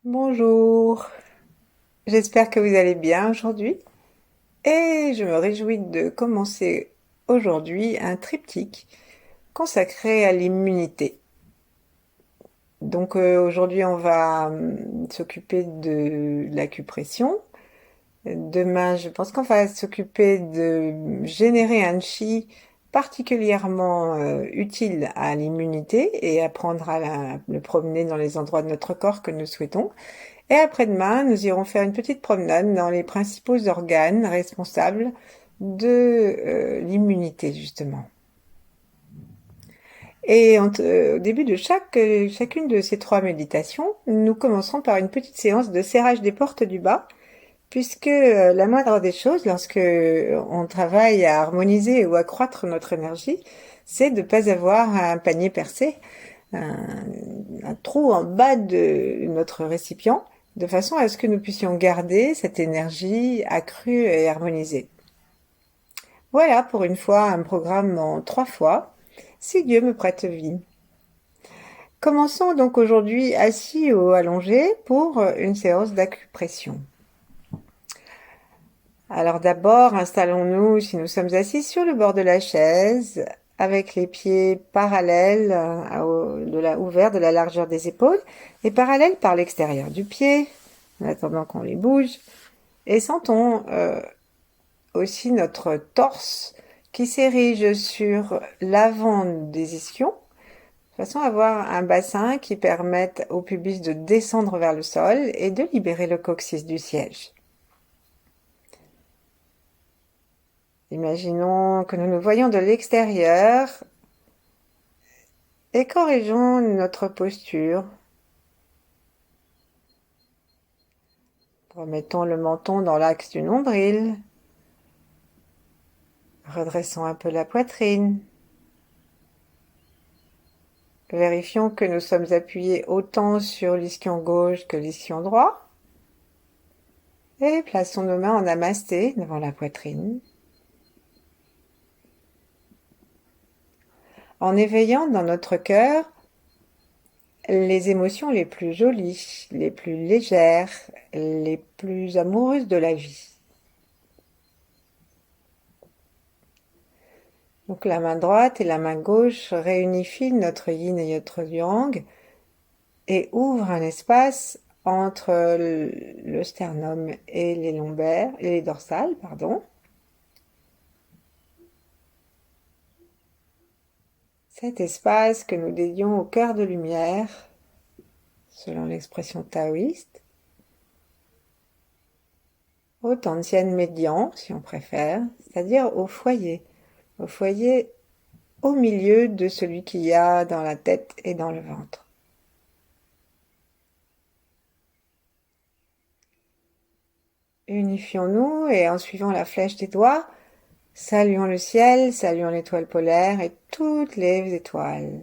Bonjour, j'espère que vous allez bien aujourd'hui et je me réjouis de commencer aujourd'hui un triptyque consacré à l'immunité. Aujourd'hui on va s'occuper de l'acupression. Demain je pense qu'on va s'occuper de générer un chi particulièrement utile à l'immunité et apprendre à le promener dans les endroits de notre corps que nous souhaitons. Et après-demain, nous irons faire une petite promenade dans les principaux organes responsables de l'immunité, justement. Au début de chacune de ces trois méditations, nous commencerons par une petite séance de serrage des portes du bas, puisque la moindre des choses, lorsque on travaille à harmoniser ou accroître notre énergie, c'est de ne pas avoir un panier percé, un, un trou en bas de notre récipient, de façon à ce que nous puissions garder cette énergie accrue et harmonisée. Voilà pour une fois un programme en 3 fois, si Dieu me prête vie. Commençons donc aujourd'hui assis ou allongés pour une séance d'acupression. Alors d'abord, installons-nous, si nous sommes assis, sur le bord de la chaise, avec les pieds parallèles, ouverts de la largeur des épaules, et parallèles par l'extérieur du pied, en attendant qu'on les bouge. Et sentons aussi notre torse qui s'érige sur l'avant des ischions, de façon à avoir un bassin qui permette au pubis de descendre vers le sol et de libérer le coccyx du siège. Imaginons que nous nous voyons de l'extérieur et corrigeons notre posture. Remettons le menton dans l'axe du nombril. Redressons un peu la poitrine. Vérifions que nous sommes appuyés autant sur l'ischion gauche que l'ischion droit. Et plaçons nos mains en namasté devant la poitrine. En éveillant dans notre cœur les émotions les plus jolies, les plus légères, les plus amoureuses de la vie. Donc la main droite et la main gauche réunifient notre yin et notre yang et ouvrent un espace entre le sternum et les lombaires et les dorsales, pardon. Cet espace que nous dédions au cœur de lumière, selon l'expression taoïste, au Tantien médian, si on préfère, c'est-à-dire au foyer au milieu de celui qu'il y a dans la tête et dans le ventre. Unifions-nous et en suivant la flèche des doigts, saluons le ciel, saluons l'étoile polaire et toutes les étoiles.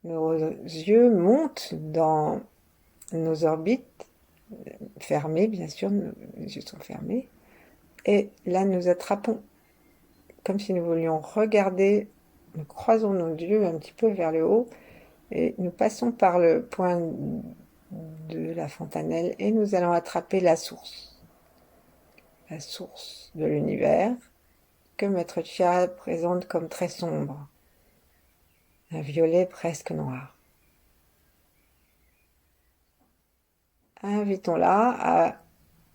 Nos yeux montent dans nos orbites, fermées bien sûr, nos yeux sont fermés. Et là, nous attrapons, comme si nous voulions regarder, nous croisons nos yeux un petit peu vers le haut et nous passons par le point de la fontanelle et nous allons attraper la source de l'univers que Maître Chia présente comme très sombre, un violet presque noir. Invitons-la à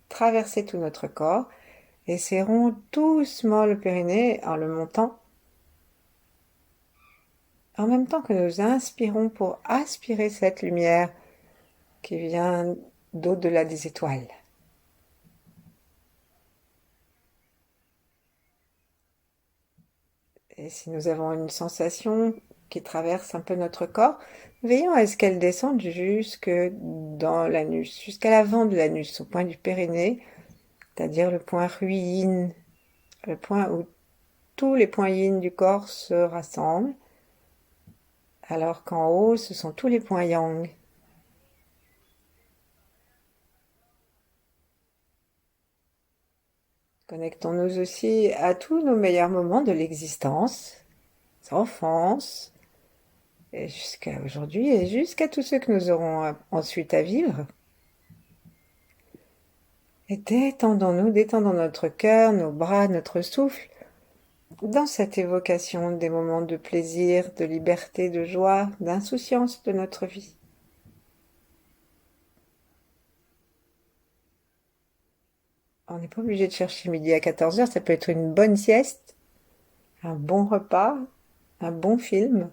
traverser tout notre corps et serrons doucement le périnée en le montant, en même temps que nous inspirons pour aspirer cette lumière qui vient d'au-delà des étoiles. Et si nous avons une sensation qui traverse un peu notre corps, veillons à ce qu'elle descende jusque dans l'anus, jusqu'à l'avant de l'anus, au point du périnée, c'est-à-dire le point yin, le point où tous les points yin du corps se rassemblent, alors qu'en haut, ce sont tous les points yang. Connectons-nous aussi à tous nos meilleurs moments de l'existence, enfance, et jusqu'à aujourd'hui, et jusqu'à tous ceux que nous aurons ensuite à vivre. Et détendons-nous, détendons notre cœur, nos bras, notre souffle, dans cette évocation des moments de plaisir, de liberté, de joie, d'insouciance de notre vie. On n'est pas obligé de chercher midi à 14 heures, ça peut être une bonne sieste, un bon repas, un bon film.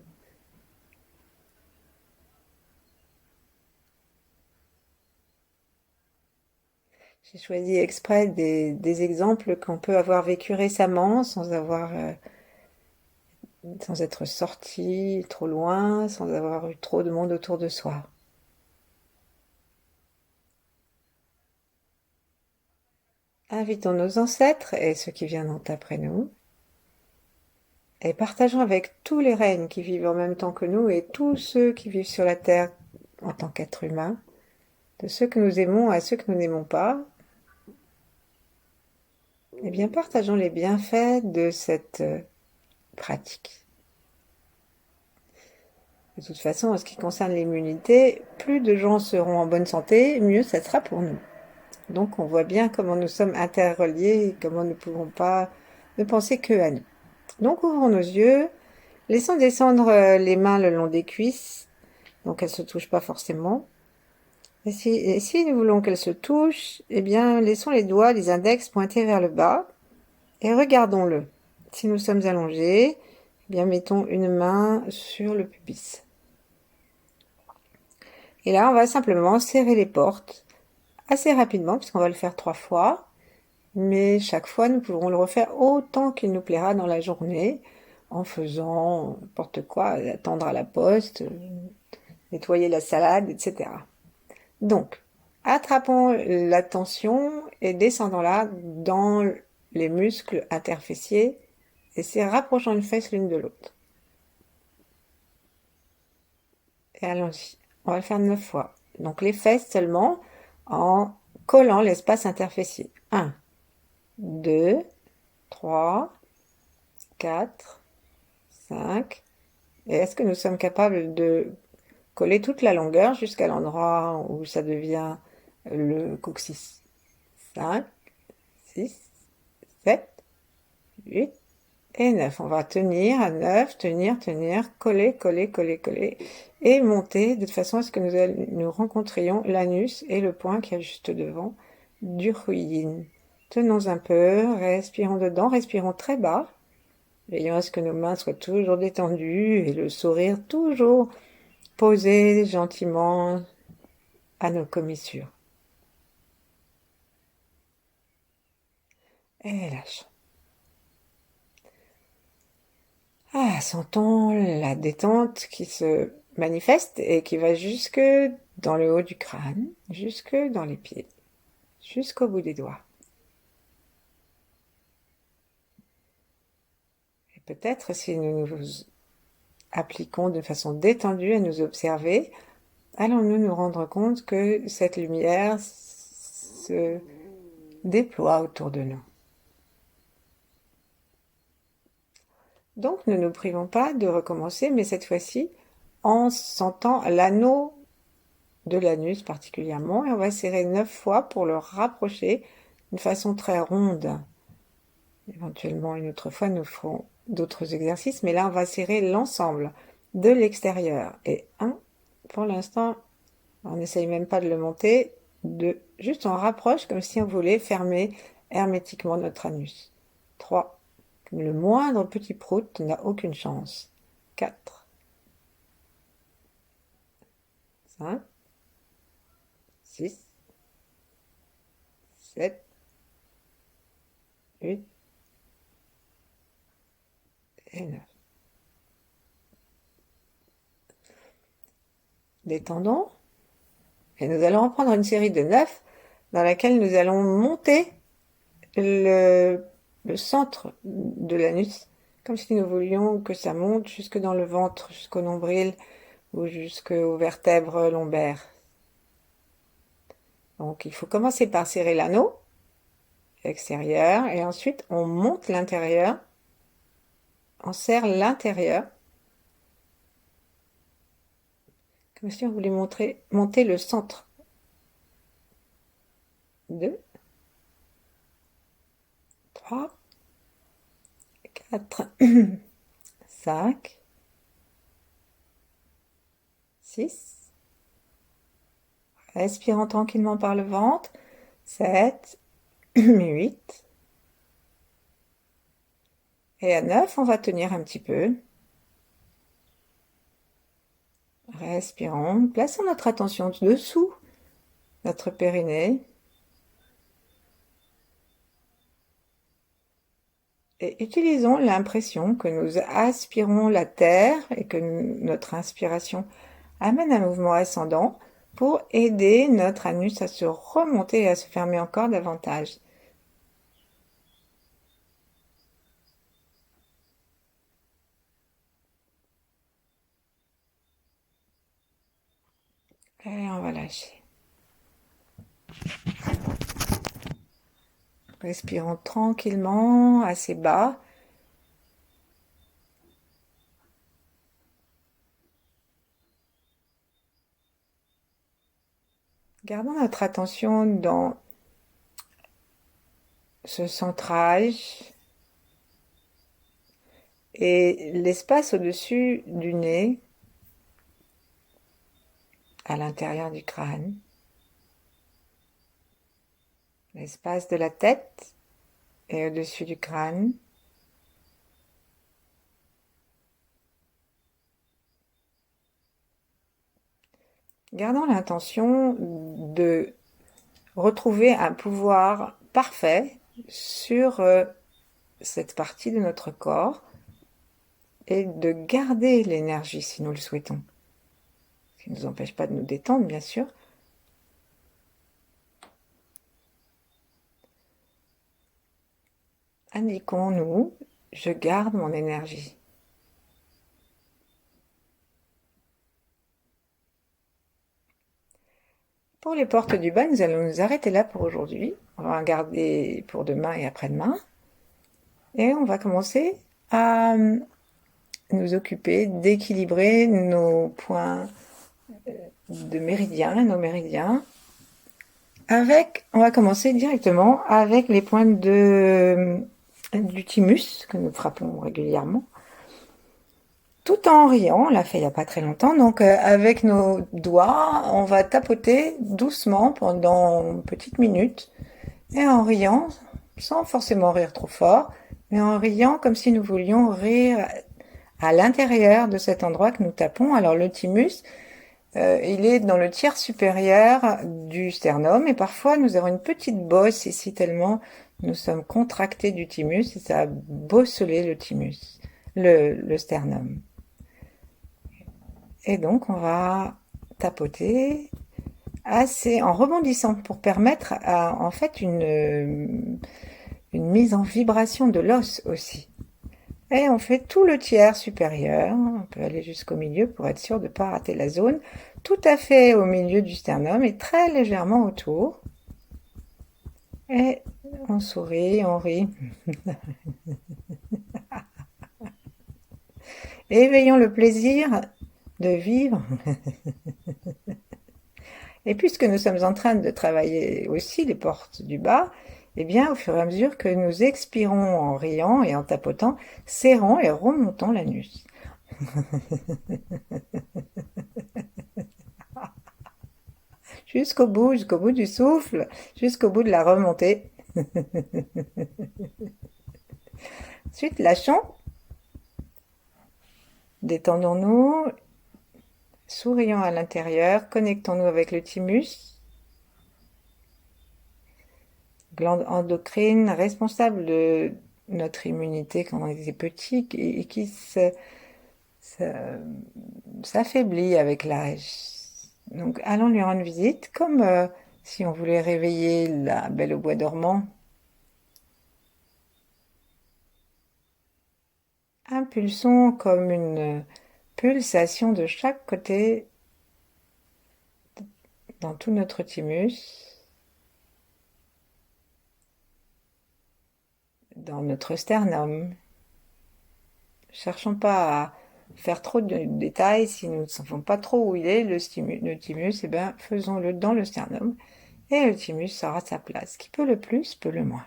J'ai choisi exprès des exemples qu'on peut avoir vécu récemment sans être sorti trop loin, sans avoir eu trop de monde autour de soi. Invitons nos ancêtres et ceux qui viendront après nous, et partageons avec tous les règnes qui vivent en même temps que nous et tous ceux qui vivent sur la terre en tant qu'êtres humains, de ceux que nous aimons à ceux que nous n'aimons pas, eh bien partageons les bienfaits de cette pratique. De toute façon, en ce qui concerne l'immunité, plus de gens seront en bonne santé, mieux ça sera pour nous. Donc on voit bien comment nous sommes interreliés et comment nous ne pouvons pas ne penser que à nous. Donc ouvrons nos yeux, laissons descendre les mains le long des cuisses, donc elles ne se touchent pas forcément. Et si nous voulons qu'elles se touchent, eh bien laissons les doigts, les index pointés vers le bas et regardons-le. Si nous sommes allongés, eh bien mettons une main sur le pubis. Et là, on va simplement serrer les portes assez rapidement, puisqu'on va le faire 3 fois. Mais chaque fois, nous pourrons le refaire autant qu'il nous plaira dans la journée, en faisant n'importe quoi, attendre à la poste, nettoyer la salade, etc. Donc, attrapons la tension et descendons-la dans les muscles interfessiers et c'est rapprochant une fesse l'une de l'autre. Et allons-y. On va le faire 9 fois. Donc les fesses seulement en collant l'espace interfessier. 1, 2, 3, 4, 5. Et est-ce que nous sommes capables de coller toute la longueur jusqu'à l'endroit où ça devient le coccyx? 5, 6, 7, 8 et 9. On va tenir à 9, tenir, tenir, coller, coller, coller, coller et monter de façon à ce que nous rencontrions l'anus et le point qui est juste devant du ruyin. Tenons un peu, respirons dedans, respirons très bas. Veillons à ce que nos mains soient toujours détendues et le sourire toujours posé gentiment à nos commissures. Et lâchons. Ah, sentons la détente qui se manifeste et qui va jusque dans le haut du crâne, jusque dans les pieds, jusqu'au bout des doigts. Et peut-être si nous nous appliquons de façon détendue à nous observer, allons-nous nous rendre compte que cette lumière se déploie autour de nous. Donc ne nous privons pas de recommencer, mais cette fois-ci en sentant l'anneau de l'anus particulièrement, et on va serrer 9 fois pour le rapprocher d'une façon très ronde. Éventuellement, une autre fois, nous ferons d'autres exercices, mais là, on va serrer l'ensemble de l'extérieur. Et 1, pour l'instant, on n'essaye même pas de le monter, juste on rapproche comme si on voulait fermer hermétiquement notre anus. 3, le moindre petit prout n'a aucune chance. 4, 5, 6, 7, 8 et 9. Détendons. Et nous allons reprendre une série de 9 dans laquelle nous allons monter le centre de l'anus, comme si nous voulions que ça monte jusque dans le ventre, jusqu'au nombril ou jusqu'aux vertèbres lombaires. Donc il faut commencer par serrer l'anneau extérieur, et ensuite on monte l'intérieur, on serre l'intérieur, comme si on voulait monter le centre. 2, 3, 4, 5, 6. Respirons tranquillement par le ventre. 7, 8. Et à 9, on va tenir un petit peu. Respirons. Plaçons notre attention dessous notre périnée. Et utilisons l'impression que nous aspirons la terre et que notre inspiration amène un mouvement ascendant pour aider notre anus à se remonter et à se fermer encore davantage. Et on va lâcher. Respirons tranquillement, assez bas. Gardons notre attention dans ce centrage et l'espace au-dessus du nez, à l'intérieur du crâne, l'espace de la tête et au-dessus du crâne. Gardons l'intention de retrouver un pouvoir parfait sur cette partie de notre corps et de garder l'énergie si nous le souhaitons. Ce qui ne nous empêche pas de nous détendre, bien sûr. Indiquons-nous, je garde mon énergie. Pour les portes du bas, nous allons nous arrêter là pour aujourd'hui. On va en garder pour demain et après-demain. Et on va commencer à nous occuper d'équilibrer nos points de méridiens, nos méridiens. On va commencer directement avec les points du thymus que nous frappons régulièrement. Tout en riant, on l'a fait il n'y a pas très longtemps, donc avec nos doigts, on va tapoter doucement pendant une petite minute, et en riant, sans forcément rire trop fort, mais en riant comme si nous voulions rire à l'intérieur de cet endroit que nous tapons. Alors le thymus, il est dans le tiers supérieur du sternum, et parfois nous avons une petite bosse ici tellement nous sommes contractés du thymus, et ça a bosselé le thymus, le sternum. Et donc on va tapoter assez en rebondissant pour permettre en fait une mise en vibration de l'os aussi. Et on fait tout le tiers supérieur, on peut aller jusqu'au milieu pour être sûr de ne pas rater la zone, tout à fait au milieu du sternum et très légèrement autour. Et on sourit, on rit. Éveillons le plaisir de vivre. Et puisque nous sommes en train de travailler aussi les portes du bas, eh bien, au fur et à mesure que nous expirons en riant et en tapotant, serrons et remontons l'anus. Jusqu'au bout du souffle, jusqu'au bout de la remontée. Ensuite, lâchons, détendons-nous, sourions à l'intérieur, connectons-nous avec le thymus, glande endocrine responsable de notre immunité quand on était petit et qui s'affaiblit avec l'âge. Donc allons lui rendre visite comme si on voulait réveiller la Belle au bois dormant. Impulsons comme une pulsation de chaque côté dans tout notre thymus. dans notre sternum. Cherchons pas à faire trop de détails si nous ne savons pas trop où il est, le thymus, eh bien, faisons-le dans le sternum et le thymus aura sa place. Qui peut le plus, peut le moins.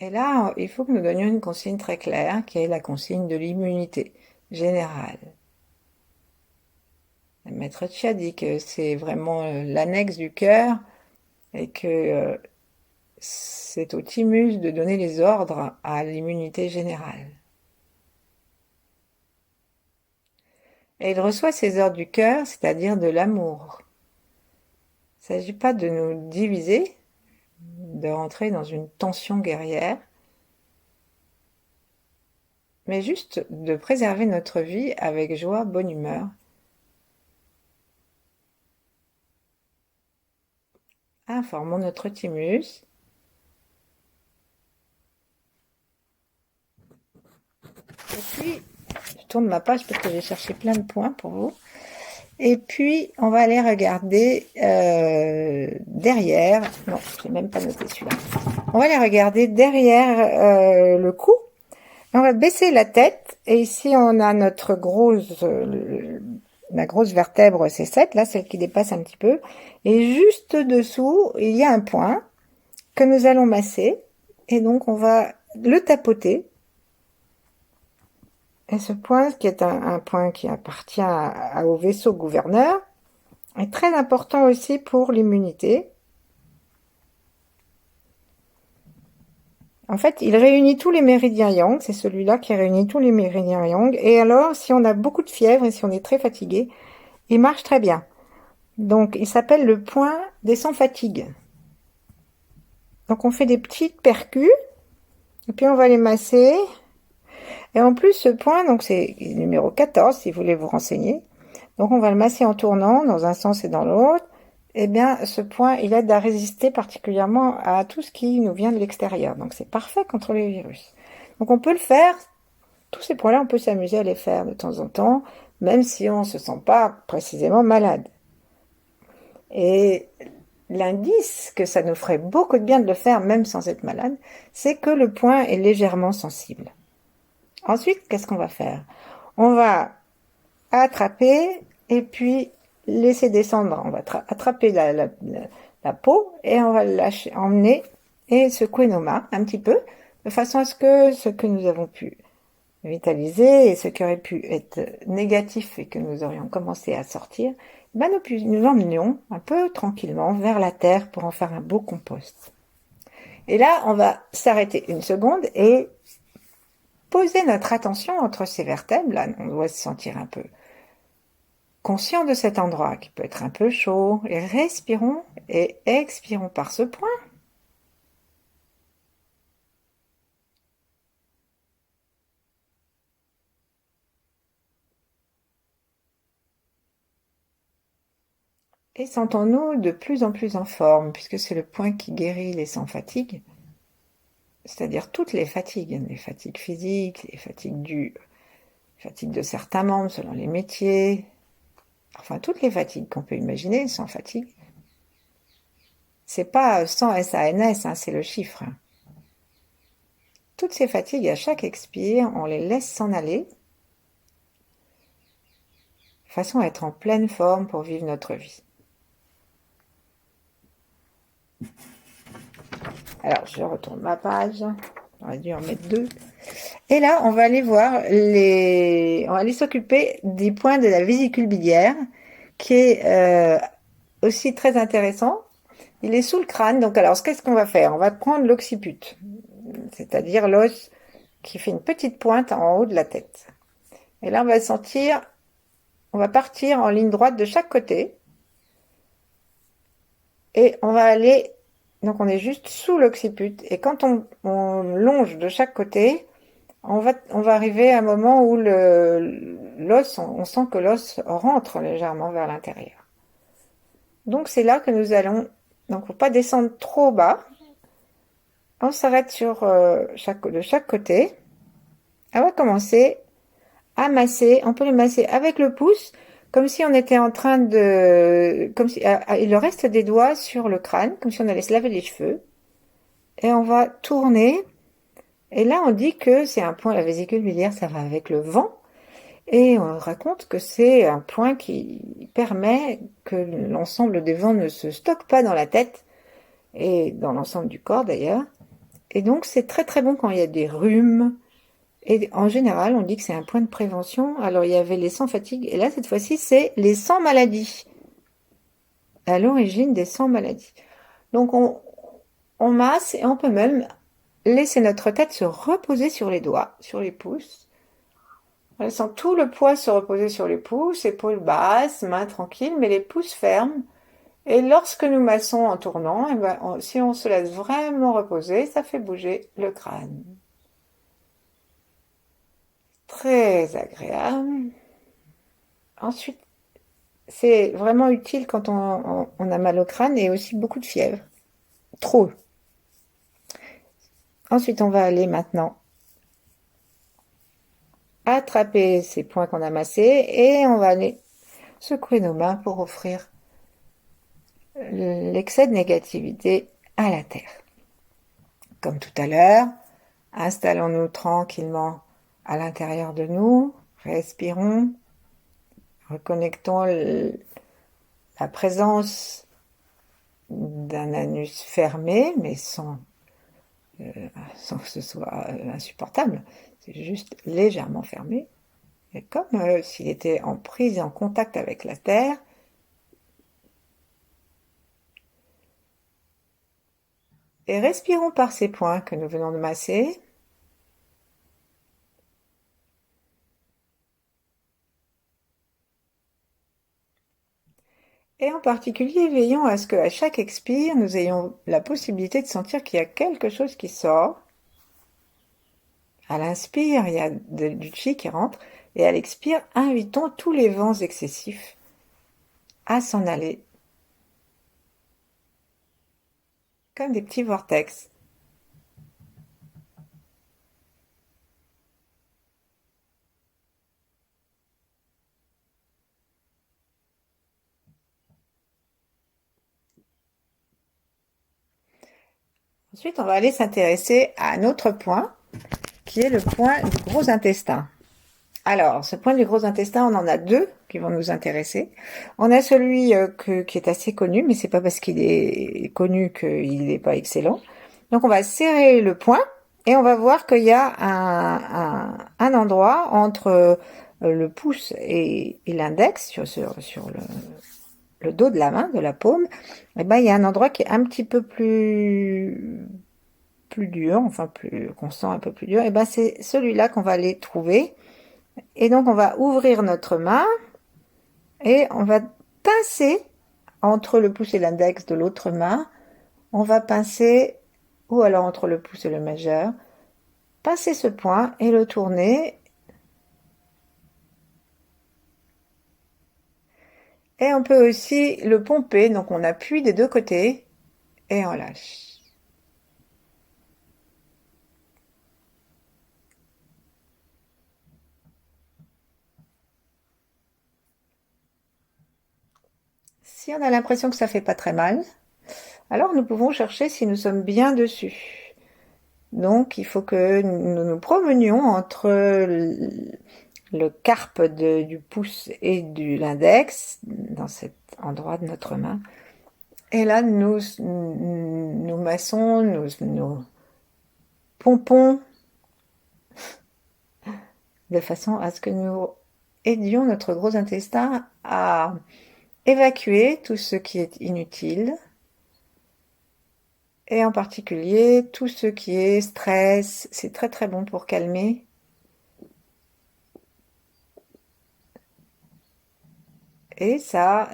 Et là, il faut que nous donnions une consigne très claire, qui est la consigne de l'immunité générale. Le maître Chi a dit que c'est vraiment l'annexe du cœur et que c'est au thymus de donner les ordres à l'immunité générale. Et il reçoit ces ordres du cœur, c'est-à-dire de l'amour. Il ne s'agit pas de nous diviser, de rentrer dans une tension guerrière, mais juste de préserver notre vie avec joie, bonne humeur. Informons notre thymus. Et puis, je tourne ma page parce que j'ai cherché plein de points pour vous. Et puis, on va aller regarder derrière. Non, je n'ai même pas noté celui-là. On va aller regarder derrière le cou. On va baisser la tête. Et ici, on a notre la grosse vertèbre C7, là, celle qui dépasse un petit peu. Et juste dessous, il y a un point que nous allons masser. Et donc, on va le tapoter. Et ce point, qui est un point qui appartient au vaisseau gouverneur, est très important aussi pour l'immunité. En fait, il réunit tous les méridiens yang, c'est celui-là qui réunit tous les méridiens yang. Et alors, si on a beaucoup de fièvre et si on est très fatigué, il marche très bien. Donc, il s'appelle le point des sans-fatigue. Donc, on fait des petites percus, et puis on va les masser. Et en plus, ce point, donc c'est numéro 14, si vous voulez vous renseigner. Donc, on va le masser en tournant dans un sens et dans l'autre. Eh bien, ce point, il aide à résister particulièrement à tout ce qui nous vient de l'extérieur. Donc, c'est parfait contre les virus. Donc, on peut le faire. Tous ces points-là, on peut s'amuser à les faire de temps en temps, même si on ne se sent pas précisément malade. Et l'indice que ça nous ferait beaucoup de bien de le faire, même sans être malade, c'est que le point est légèrement sensible. Ensuite, qu'est-ce qu'on va faire? On va attraper et puis laisser descendre. On va attraper la peau et on va le lâcher, emmener et secouer nos mains un petit peu, de façon à ce que ce que nous avons pu vitaliser et ce qui aurait pu être négatif et que nous aurions commencé à sortir, ben nous l'emmenions un peu tranquillement vers la terre pour en faire un beau compost. Et là, on va s'arrêter une seconde et poser notre attention entre ces vertèbres. Là, on doit se sentir un peu conscient de cet endroit qui peut être un peu chaud. Et respirons et expirons par ce point. Et sentons-nous de plus en plus en forme, puisque c'est le point qui guérit les sans-fatigue, c'est-à-dire toutes les fatigues physiques, les fatigues de certains membres selon les métiers, enfin toutes les fatigues qu'on peut imaginer sans fatigue. C'est pas sans SANS, hein, c'est le chiffre. Toutes ces fatigues, à chaque expire, on les laisse s'en aller, de façon à être en pleine forme pour vivre notre vie. Alors, je retourne ma page. J'aurais dû en mettre 2. Et là, on va aller voir on va aller s'occuper des points de la vésicule biliaire, qui est aussi très intéressant. Il est sous le crâne. Donc, alors, qu'est-ce qu'on va faire? On va prendre l'occiput, c'est-à-dire l'os qui fait une petite pointe en haut de la tête. Et là, on va partir en ligne droite de chaque côté. Et on va aller, donc on est juste sous l'occiput. Et quand on longe de chaque côté, on va arriver à un moment où l'os, on sent que l'os rentre légèrement vers l'intérieur. Donc c'est là que nous allons, donc faut pas descendre trop bas. On s'arrête sur de chaque côté. On va commencer à masser. On peut les masser avec le pouce, comme si on était en train de, comme si, il le reste des doigts sur le crâne, comme si on allait se laver les cheveux, et on va tourner. Et là, on dit que c'est un point, la vésicule biliaire, ça va avec le vent. Et on raconte que c'est un point qui permet que l'ensemble des vents ne se stockent pas dans la tête, et dans l'ensemble du corps d'ailleurs. Et donc, c'est très très bon quand il y a des rhumes. Et en général, on dit que c'est un point de prévention. Alors, il y avait les sans fatigue, et là, cette fois-ci, c'est les sans maladie. À l'origine des sans maladies. Donc, on masse et on peut même laisser notre tête se reposer sur les doigts, sur les pouces. En laissant tout le poids se reposer sur les pouces, épaules basses, mains tranquilles, mais les pouces fermes. Et lorsque nous massons en tournant, eh ben, si on se laisse vraiment reposer, ça fait bouger le crâne. Très agréable. Ensuite, c'est vraiment utile quand on a mal au crâne et aussi beaucoup de fièvre. Trop. Ensuite, on va aller maintenant attraper ces points qu'on a massés et on va aller secouer nos mains pour offrir l'excès de négativité à la terre. Comme tout à l'heure, installons-nous tranquillement à l'intérieur de nous, respirons, reconnectons la présence d'un anus fermé, mais sans que ce soit insupportable, c'est juste légèrement fermé, et comme s'il était en prise et en contact avec la terre. Et respirons par ces points que nous venons de masser. Et en particulier, veillons à ce qu'à chaque expire, nous ayons la possibilité de sentir qu'il y a quelque chose qui sort. À l'inspire, il y a du chi qui rentre, et à l'expire, invitons tous les vents excessifs à s'en aller, comme des petits vortex. Ensuite, on va aller s'intéresser à un autre point, qui est le point du gros intestin. Alors, ce point du gros intestin, on en a deux qui vont nous intéresser. On a celui qui est assez connu, mais c'est pas parce qu'il est connu qu'il n'est pas excellent. Donc, on va serrer le poing et on va voir qu'il y a un endroit entre le pouce et l'index sur le dos de la main, de la paume. Et ben, il y a un endroit qui est un petit peu plus dur, enfin plus qu'on sent un peu plus dur. Et ben, c'est celui-là qu'on va aller trouver. Et donc, on va ouvrir notre main et on va pincer entre le pouce et l'index de l'autre main. On va pincer, ou alors entre le pouce et le majeur, pincer ce point et le tourner. Et on peut aussi le pomper, donc on appuie des deux côtés et on lâche. Si on a l'impression que ça fait pas très mal, alors nous pouvons chercher si nous sommes bien dessus. Donc il faut que nous nous promenions entre le carpe du pouce et de l'index dans cet endroit de notre main. Et là, nous massons, nous pompons de façon à ce que nous aidions notre gros intestin à évacuer tout ce qui est inutile, et en particulier tout ce qui est stress. C'est très très bon pour calmer. Et ça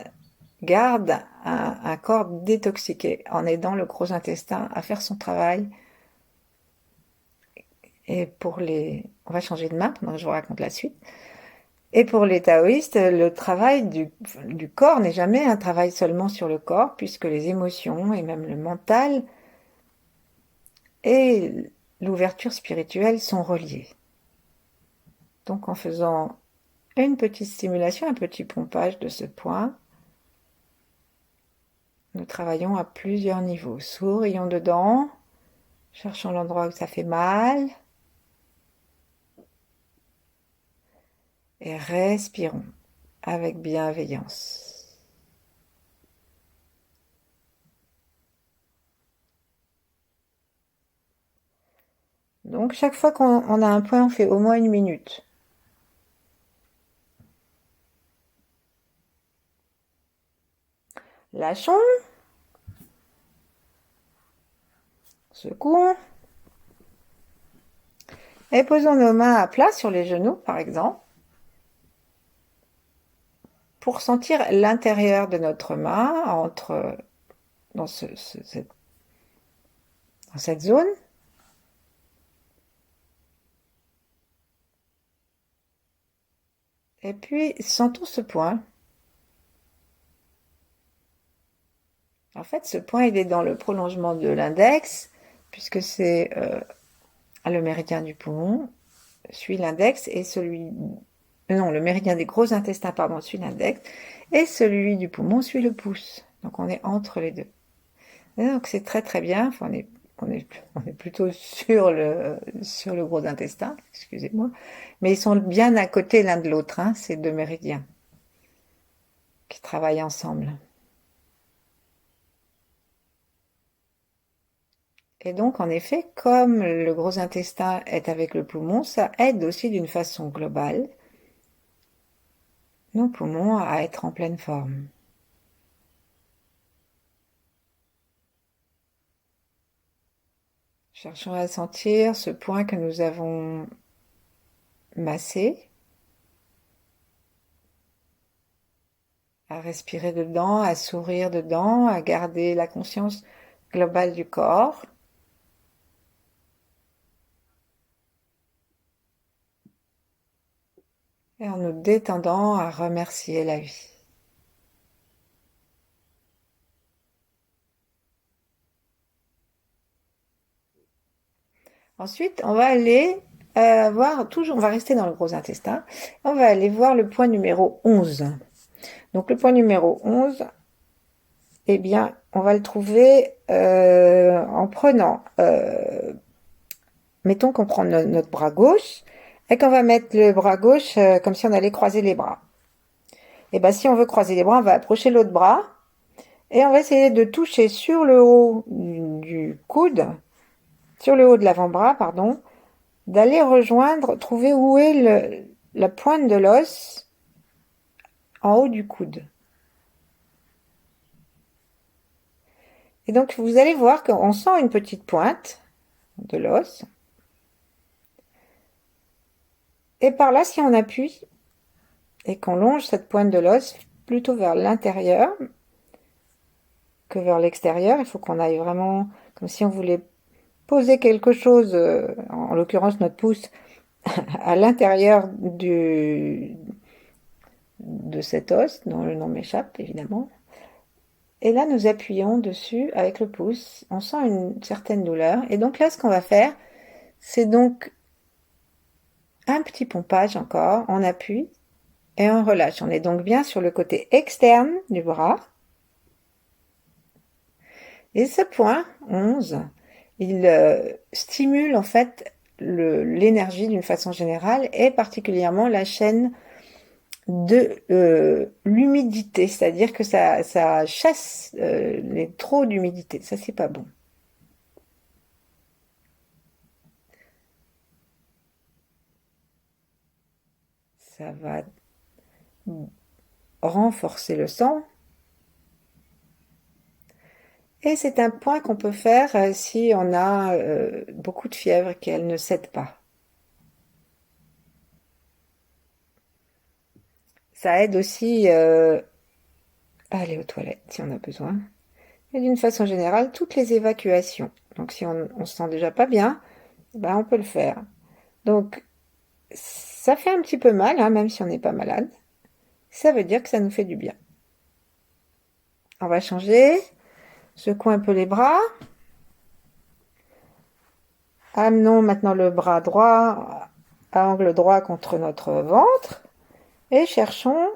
garde un corps détoxiqué en aidant le gros intestin à faire son travail. Et on va changer de main pendant que je vous raconte la suite. Et pour les taoïstes, le travail du corps n'est jamais un travail seulement sur le corps, puisque les émotions et même le mental et l'ouverture spirituelle sont reliés. Donc en faisant Une petite stimulation, un petit pompage de ce point. Nous travaillons à plusieurs niveaux. Sourions dedans, cherchons l'endroit où ça fait mal et respirons avec bienveillance. Donc chaque fois qu'on a un point, on fait au moins 1 minute. Lâchons, secouons et posons nos mains à plat sur les genoux, par exemple, pour sentir l'intérieur de notre main dans cette zone. Et puis, sentons ce point. En fait, ce point, il est dans le prolongement de l'index, puisque c'est le méridien du poumon, suit l'index, et celui... Non, le méridien des gros intestins, pardon, suit l'index, et celui du poumon suit le pouce. Donc, on est entre les deux. Et donc, c'est très très bien. Enfin, on est plutôt sur le gros intestin, excusez-moi. Mais ils sont bien à côté l'un de l'autre, hein, ces deux méridiens qui travaillent ensemble. Et donc, en effet, comme le gros intestin est avec le poumon, ça aide aussi d'une façon globale nos poumons à être en pleine forme. Cherchons à sentir ce point que nous avons massé, à respirer dedans, à sourire dedans, à garder la conscience globale du corps. Et en nous détendant à remercier la vie. Ensuite, on va aller voir, toujours, on va rester dans le gros intestin, on va aller voir le point numéro 11. Donc le point numéro 11, eh bien, on va le trouver en prenant, mettons qu'on prend notre bras gauche, et qu'on va mettre le bras gauche comme si on allait croiser les bras. Et bien si on veut croiser les bras, on va approcher l'autre bras, et on va essayer de toucher sur le haut du coude, sur le haut de l'avant-bras, pardon, d'aller rejoindre, trouver où est la pointe de l'os en haut du coude. Et donc vous allez voir qu'on sent une petite pointe de l'os. Et par là, si on appuie et qu'on longe cette pointe de l'os plutôt vers l'intérieur que vers l'extérieur, il faut qu'on aille vraiment comme si on voulait poser quelque chose, en l'occurrence notre pouce, à l'intérieur de cet os, dont le nom m'échappe évidemment. Et là, nous appuyons dessus avec le pouce. On sent une certaine douleur. Et donc là, ce qu'on va faire, c'est donc un petit pompage encore. On appuie et on relâche. On est donc bien sur le côté externe du bras. Et ce point 11, il stimule en fait l'énergie d'une façon générale et particulièrement la chaîne de l'humidité, c'est-à-dire que ça chasse les trop d'humidité. Ça, c'est pas bon. Ça va renforcer le sang. Et c'est un point qu'on peut faire si on a beaucoup de fièvre et qu'elle ne cède pas. Ça aide aussi à aller aux toilettes si on a besoin. Et d'une façon générale, toutes les évacuations. Donc si on se sent déjà pas bien, ben on peut le faire. Donc ça fait un petit peu mal, hein, même si on n'est pas malade. Ça veut dire que ça nous fait du bien. On va changer. Secouons un peu les bras. Amenons maintenant le bras droit à angle droit contre notre ventre. et cherchons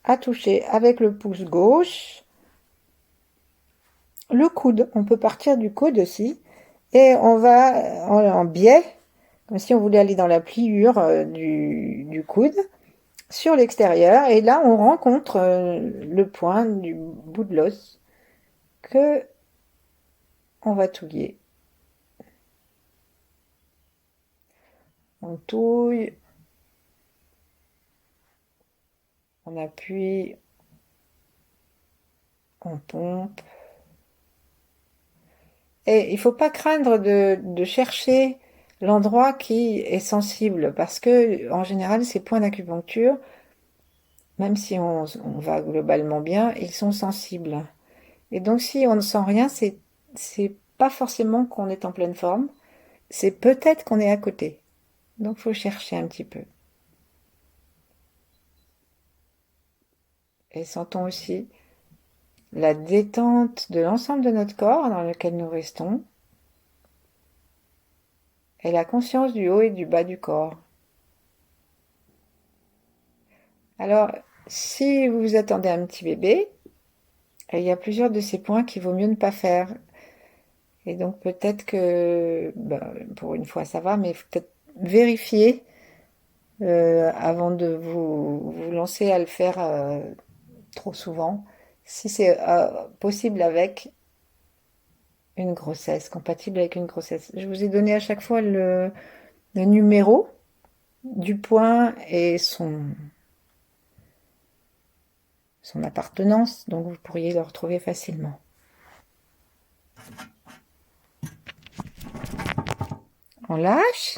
à toucher avec le pouce gauche le coude. On peut partir du coude aussi et on va en biais, comme si on voulait aller dans la pliure du coude sur l'extérieur, et là on rencontre le point du bout de l'os que on va touiller. On touille, on appuie, on pompe. Et il ne faut pas craindre de chercher l'endroit qui est sensible, parce que en général ces points d'acupuncture, même si on va globalement bien, ils sont sensibles. Et donc si on ne sent rien, c'est pas forcément qu'on est en pleine forme, c'est peut-être qu'on est à côté. Donc faut chercher un petit peu. Et sentons aussi la détente de l'ensemble de notre corps dans lequel nous restons, et la conscience du haut et du bas du corps. Alors, si vous vous attendez à un petit bébé, il y a plusieurs de ces points qu'il vaut mieux ne pas faire. Et donc peut-être que, pour une fois ça va, mais il faut peut-être vérifier avant de vous lancer à le faire trop souvent, si c'est possible avec une grossesse, compatible avec une grossesse. Je vous ai donné à chaque fois le numéro du point et son appartenance, donc vous pourriez le retrouver facilement. On lâche.